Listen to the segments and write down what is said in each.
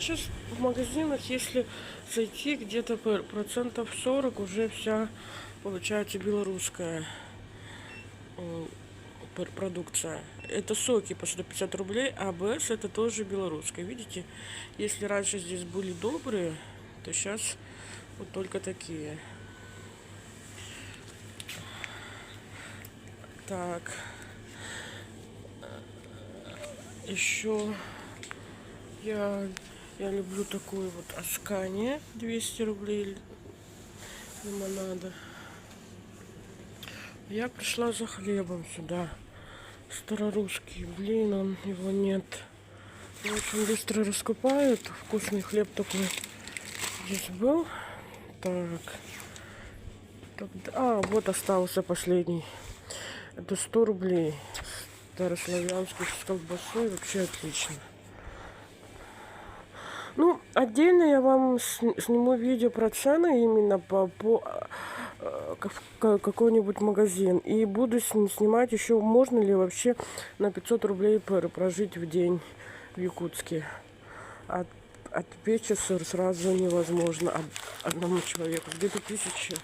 сейчас в магазинах, если зайти где-то процентов 40 уже вся получается белорусская продукция. Это соки по 150 рублей, а АБС это тоже белорусская. Видите, если раньше здесь были добрые, то сейчас вот только такие. Так. Еще я люблю такую вот Аскания, 200 рублей лимонада. Я пришла за хлебом сюда. Старорусский, блин, его нет. Очень быстро раскупают. Вкусный хлеб такой здесь был. Так. Вот остался последний. Это 100 рублей. Старославянский с колбасой. Вообще отлично. Ну, отдельно я вам сниму видео про цены именно по какой-нибудь магазин. И буду снимать еще, можно ли вообще на 500 рублей прожить в день в Якутске. От печи сразу невозможно одному человеку. Где-то тысяча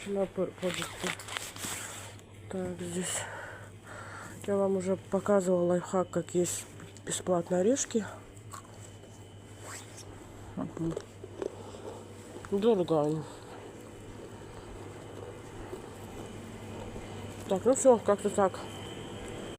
на продукты. Так, здесь я вам уже показывала лайфхак, как есть бесплатно орешки. Дорого они. Так, ну все, как-то так.